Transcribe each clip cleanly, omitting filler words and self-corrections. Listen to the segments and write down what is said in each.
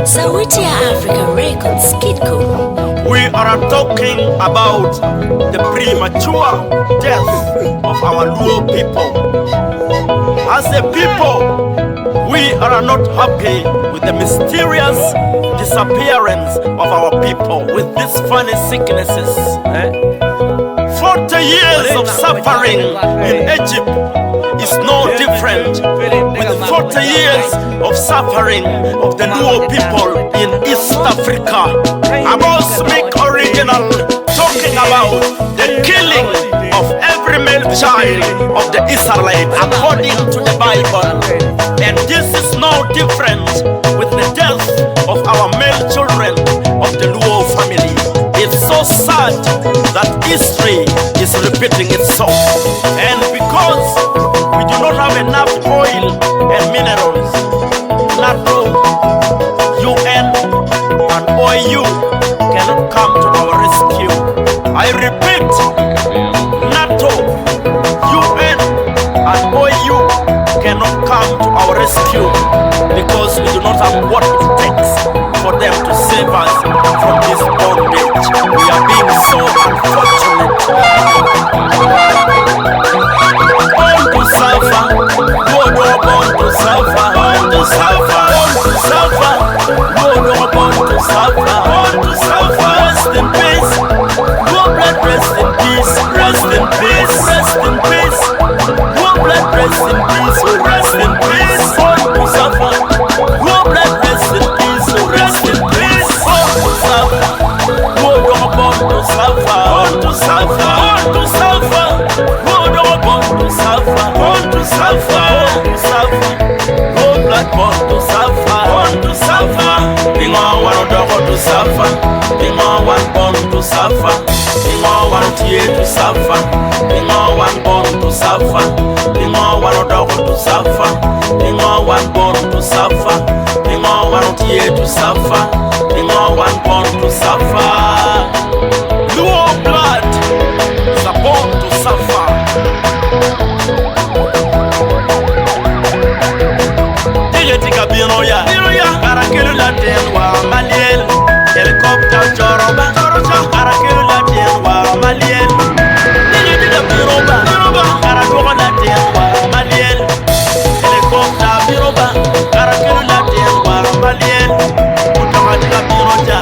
Sauti ya Africa Records, Kidco. We are talking about the premature death of our Luo people. As a people, we are not happy with the mysterious disappearance of our people with these funny sicknesses. 40 years of suffering in Egypt is no different with 40 years of suffering of the Luo people in East Africa. About Smith Original talking about the killing of every male child of the Israelite according to the Bible. And this is no different with the death of our male children of the Luo family. It's so sad that history is repeating itself. And because we do not have enough oil and minerals, NATO, UN, and OU cannot come to our rescue. I repeat, NATO, UN, and OU cannot come to our rescue because we do not have what it takes for them to save us from this bondage. We are being so unfortunate. Born to suffer, born to suffer, born to suffer, born to suffer, born to suffer, born to suffer. Rest in peace, go blood, rest in peace, rest in peace, rest in peace, go blood, rest in peace, rest in peace, born to suffer, go blood, rest in peace, rest in peace, born to suffer, born to suffer, born to suffer, born to suffer, born to suffer, born to suffer, born to suffer, go blood, born to suffer, born to suffer, being on one to suffer, being on one born to suffer, being on one tear to suffer, being on one born to suffer, being on one to suffer, being on one born to suffer, being on one tear to suffer, being on one born to suffer. Luo blood is born to suffer. Tika bino ya Arakiru la tenwa maliel Helicopter joroba Arakiru la tenwa maliel Tika bino ba Arakiru la tenwa maliel Helicopter biroba Arakiru la tenwa maliel Utama tika bino ja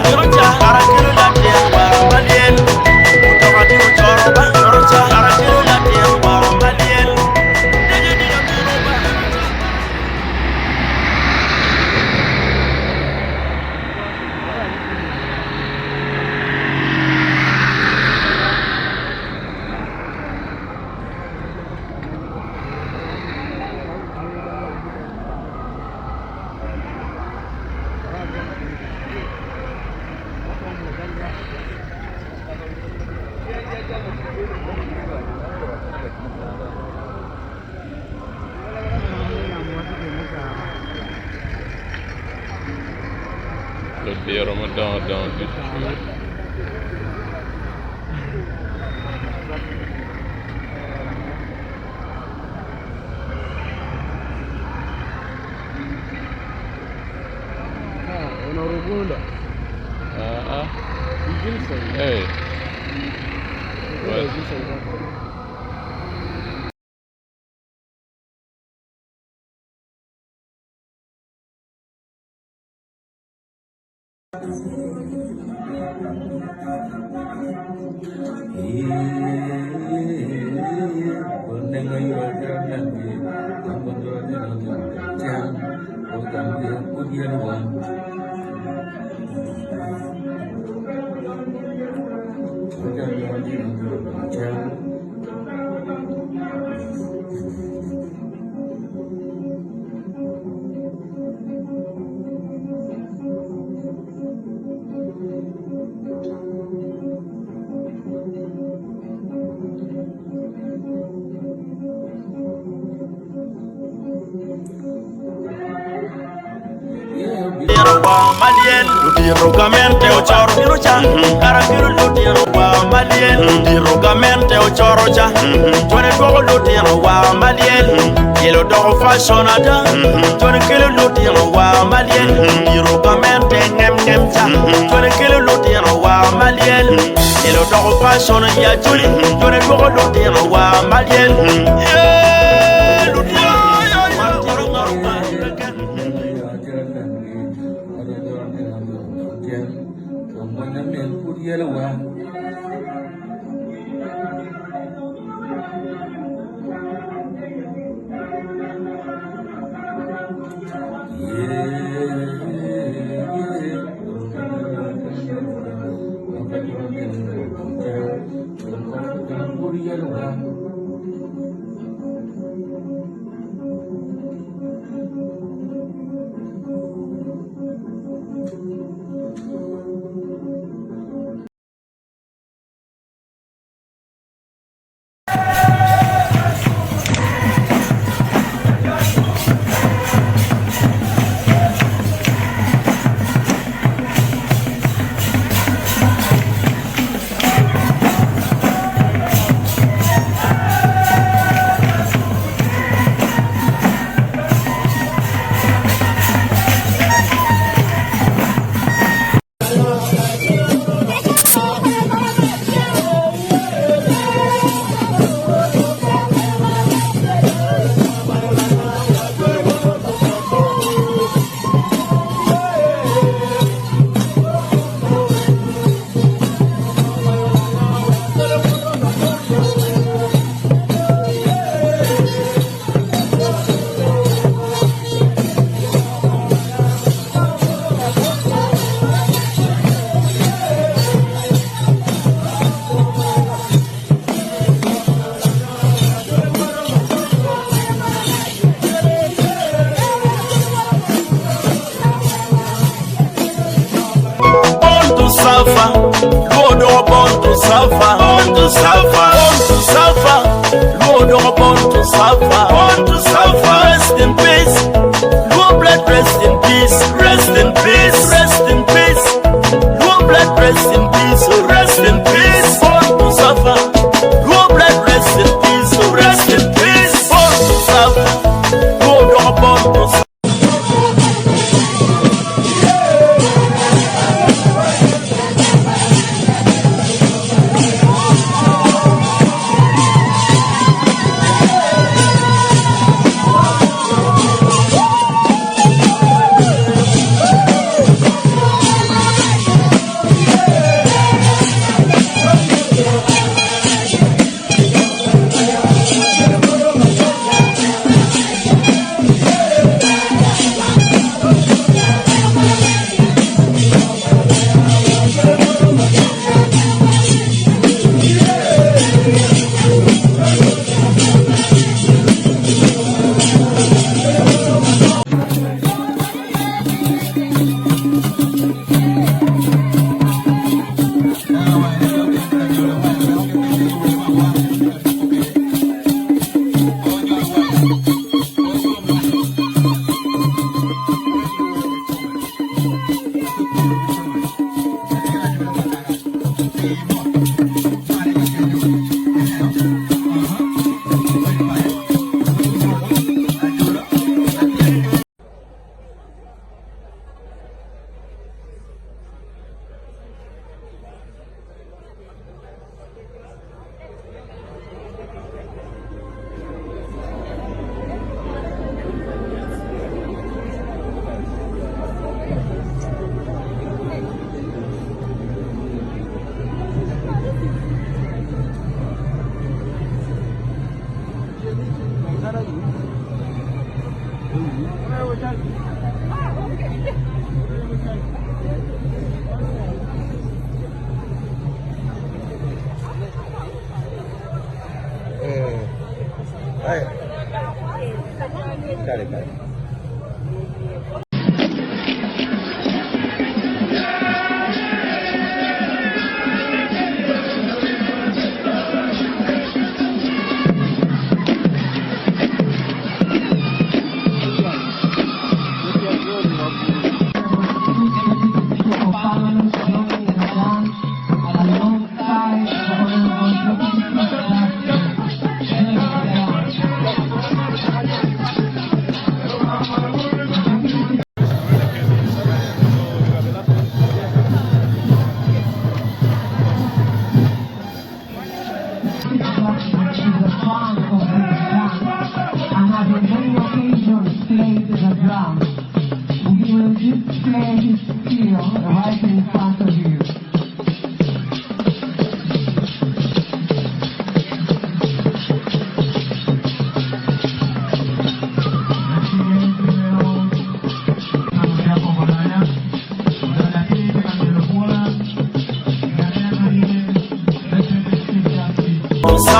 Arakiru la tenwa maliel Utama tika joroba Arakiru la tenwa maliel. Le Ramadan dans le Uganda. Hey. What? lutero wa malien lutero gamente ochoro birucha karakiru lutero wa malien lutero gamente ochoro cha tone go lutero wa malien yelo do fashionada tone kilo lutero wa malien lutero gamente ngem cha tone kilo lutero wa malien yelo do fashion ya juli tone go lutero wa malien Rest in peace, Lord blood, rest in peace, rest in peace, rest in peace, Lord blood, rest in peace, rest in peace, born to suffer, Lord blood, rest in peace, rest in peace, born to suffer, Lord born to suffer.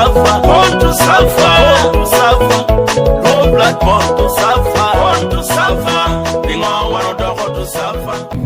suffer, born to suffer, born to suffer. No blood born to suffer, born to suffer. Being on one of the to suffer.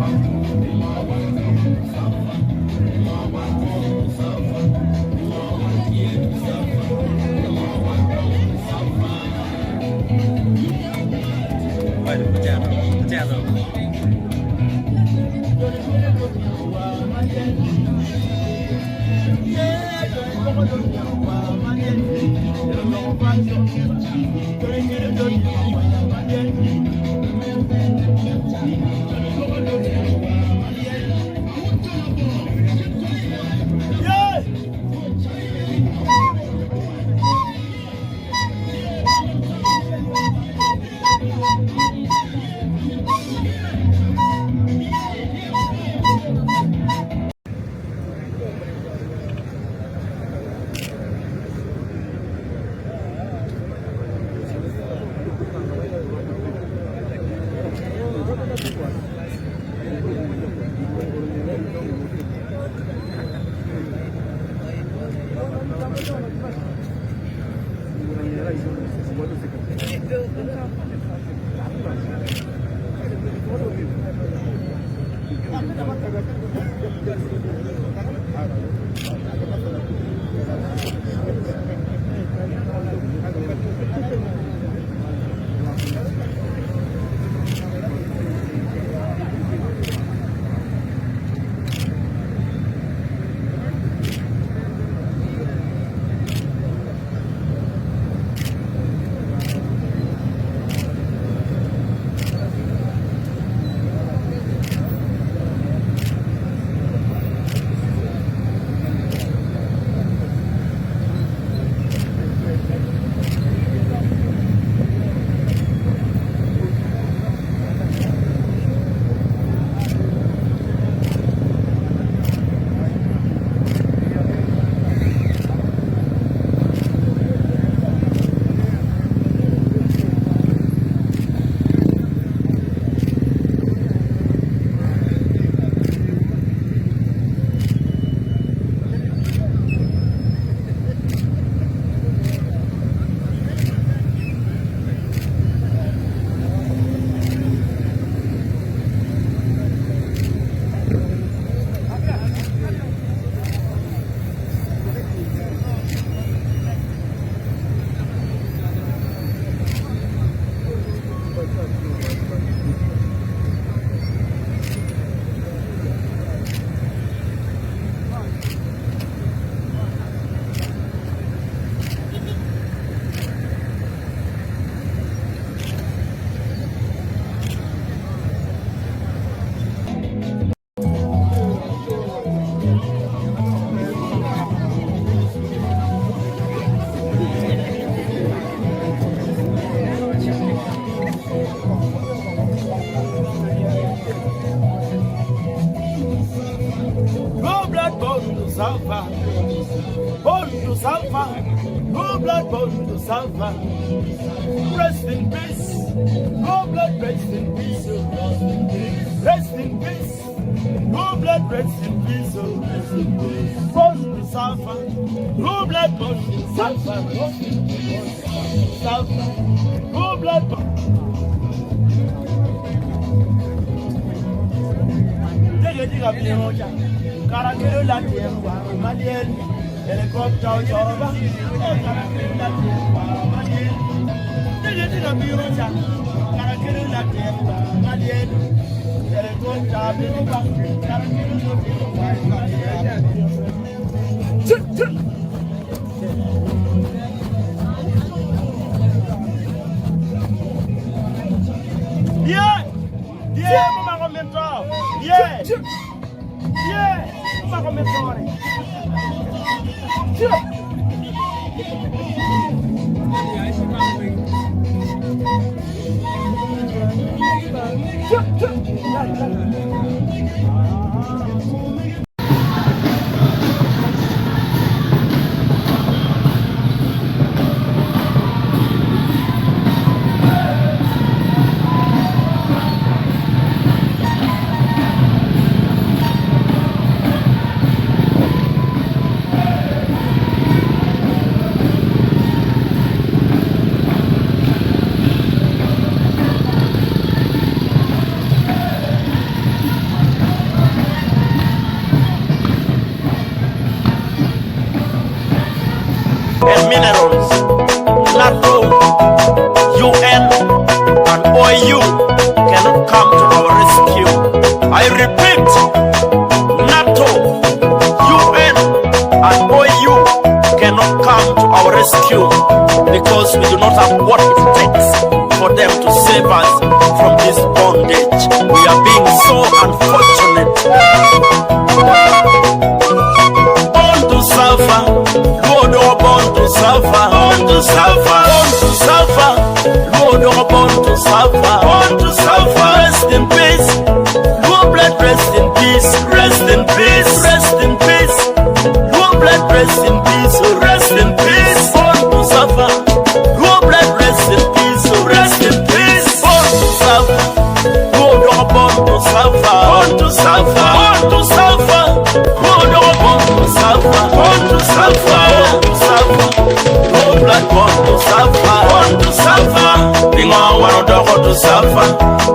No blood born to suffer. Rest in peace. No blood, rest in peace. Rest in peace. No blood, rest in peace. Born to suffer. No blood born to suffer. Suffer. No blood born. Karakero la tiemba, Malien, helicopter Joroba, Karakero la tiemba, Malien, Karakero la tiemba, Malien, helicopter Biruba, Karakero la tiemba, Yeah, yeah, Mama Commentor, yeah. Yeah, pas comme ça. minerals. NATO, UN, and OU cannot come to our rescue. I repeat, NATO, UN, and OU cannot come to our rescue because we do not have what it takes for them to save us from this bondage. We are being so unfortunate. Born to suffer, Lord, oh, born to suffer, born to suffer, born to suffer, Lord, oh, born to suffer, born to suffer. Rest in peace, Lord, blood, rest in peace, rest in peace, rest in peace, Lord, blood, rest in peace, rest in peace. Born to suffer, Lord, blood, rest in peace, rest in peace. Born to suffer, Lord, oh, born to suffer, born to suffer, born to suffer, Lord, oh, born to suffer, born to suffer, born to suffer, Lord, blood, born to suffer, born to suffer. Being all one dog to suffer,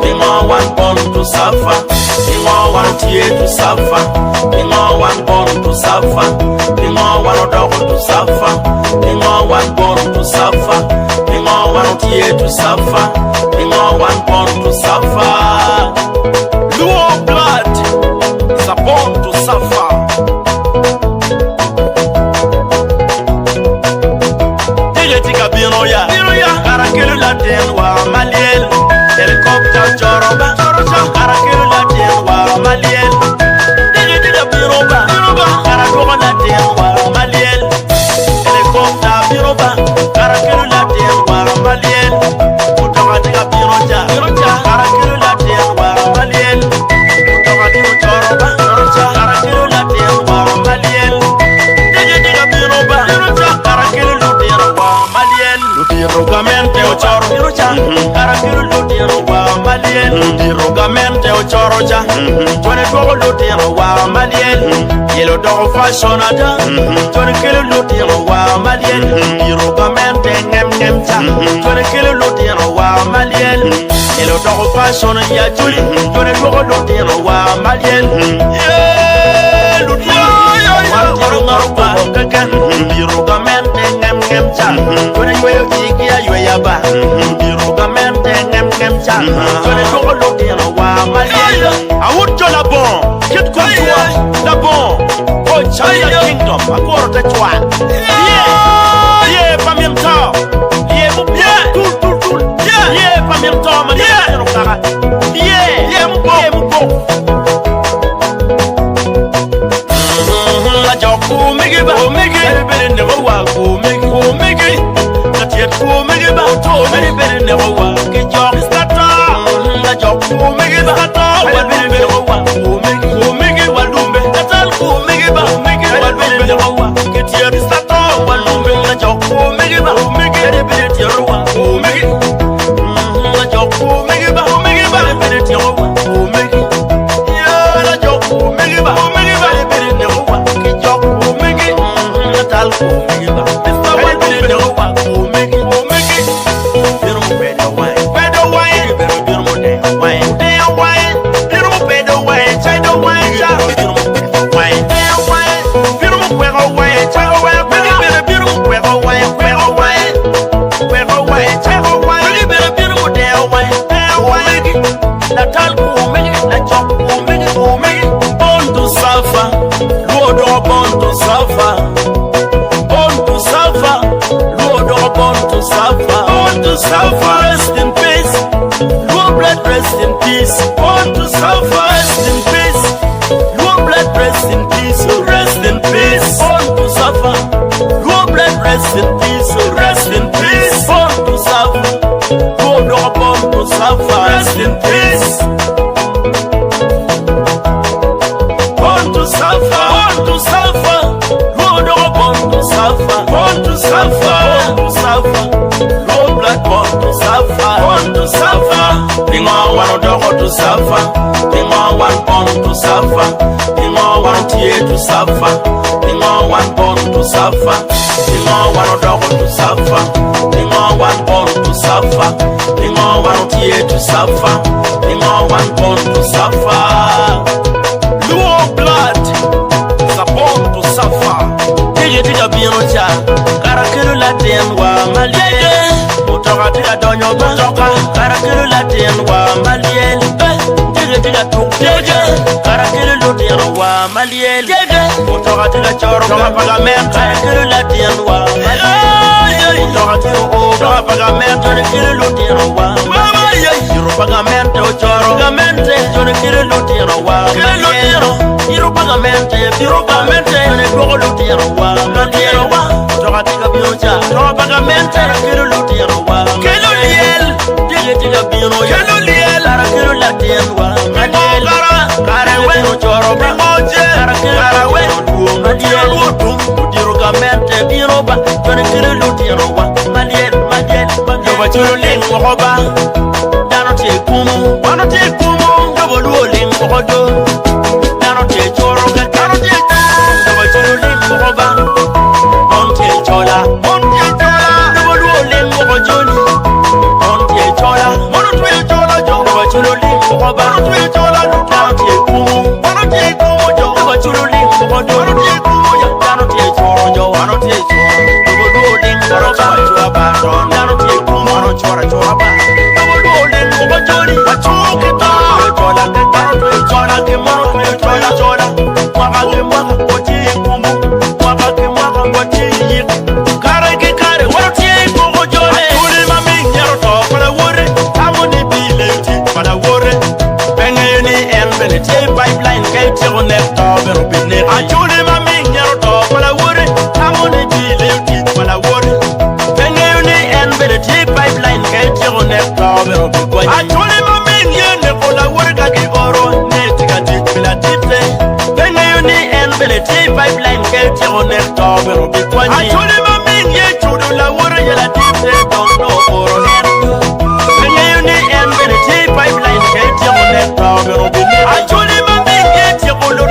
being all one born to suffer, being all one tear to suffer, being all one born to suffer, being all one dog to suffer, being all one born to suffer, being all one tear to suffer, being all one born to suffer. Luo blood is a born to suffer. Tika bino ya, karakilu la denwa maliel, helicopter choroba, karakilu la denwa maliel. Tika bino ba, karakilu la denwa maliel, helicopter bino ba, karakilu la denwa maliel. Utama tika bino ja, karakilu la denwa maliel. Utama tika choroba, karakilu la denwa maliel. Tika bino ba, karakilu la denwa maliel. Dirogamente o choro karakiru lutiro wa malien. Dirogamente o choro ja tone togo lutiro wa malien. Yelo dogo fashionada tone kilu lutiro wa malien. Dirogamente ngem cha tone kilu lutiro wa malien. Yelo dogo fashion ya juli tone togo lutiro wa malien. Yeah, lutiro wa tiro ngaruba kakan. Dirogamente ngem cha tone yoyo ya yoyaba. Dirogamente ngem cha tone togo lutiro wa malien. Awujo la bon kit kwa la bon oh China kingdom akoro te twa yeah pamiem ta yeah mu tul yeah pamiem ta man yeah kara yeah mu bo la joku migi ba migi bere ne wa ku migi la tiet ku migi ba to bere ne wa ke jok stata la joku migi ba to bere ne wa ku migi walumbe tatal ku migi ba migi walumbe ne wa ke tiet stata walumbe la joku migi ba migi bere ne wa ku migi la joku migi ba bere ne wa ku migi ya la joku migi ba bere ne wa ke joku migi tatal ku migi ba bere ne wa ku migi bere mo bedo wine bere mo de wine bere mo bedo wine chai do wine ja bere mo wine bere mo kwego wine chai do wine bere mo kwego wine chai do wine bere mo de wine la tal ku migi la chok ku migi born to suffer Lord oh born to suffer Lord oh born to suffer rest in peace Lord blood rest in peace born to suffer rest in peace Lord blood rest in peace rest in peace born to suffer Lord blood rest in peace born to suffer Lord oh born to suffer rest in peace born to suffer Lord oh born to suffer Lord blood born to suffer Being all one dog to suffer Being all one born to suffer Being all one tear to suffer Being all one born to suffer Being all one dog to suffer Being all one born to suffer Being all one tear to suffer Being all one born to suffer Luo blood is a born to suffer Tija bino cha karakiru la tienwa maliel motoka tiga donyo motoka karakiru la tienwa maliel tiga tukteje karakiru lo tienwa maliel motoka tiga choro pagamento karakiru la tienwa maliel motoka tiga o pagamento karakiru lo tienwa maliel pagamento choro pagamento karakiru lo tienwa maliel Biro pagamente, ne poco lutero wa, lutero wa, toka tiga biocha, toka pagamente, kiro lutero wa, kilo liel, tiga biro, kilo liel, ara kiro latero wa, madiel, karawe, no choro, moje, karawe, madiel, utiro gamente, biro ba, tone kiro lutero wa, madiel, yoba chiro ling mohoba, dano te kumu, yobo luo ling mohodo. Acholi mami nyaro to pala wore amone bile ti pala wore penge ni en bele ti pipeline ke tiro ne to bero ko acholi mami nyene pala wore ka ki goro ne tiga ti pila tipe penge ni en bele ti pipeline ke tiro ne to bero ko acholi mami nye chudo la wore ya la tipe to no goro ne penge ni en bele ti pipeline ke tiro ne to bero acholi mami nye tiro lo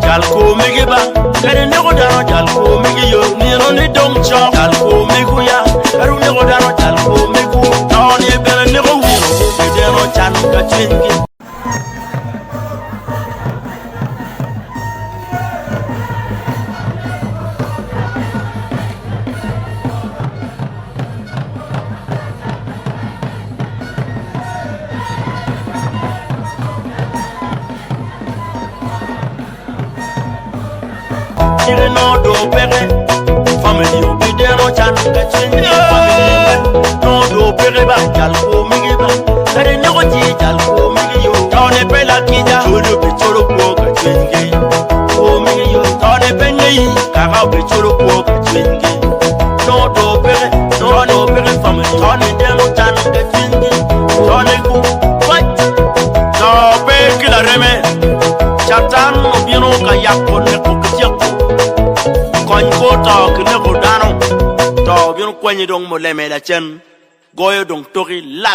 Jalko migiba, kare nego dano jalko migiyo, niro ni dongcho, jalko miguya, karu nego dano jalko migu, tawni bere nego wiro, bideno chan kachingi. No do pere, family obidero chan kachingi, family no do pere ba jalko migiba, kare nego ji jalko migiyo, tawne pela kija, cholo bichoro ko kachingi, o migiyo, tawne penyi, kaka bichoro ko kachingi, no do pere family, tawne dero chan kachingi, tawne ku fight, no pe kila reme, chatan obino kayako neko kitiako. Kon ko to kne ko dano to biun kwenyi dong mo leme la chen goyo dong tori la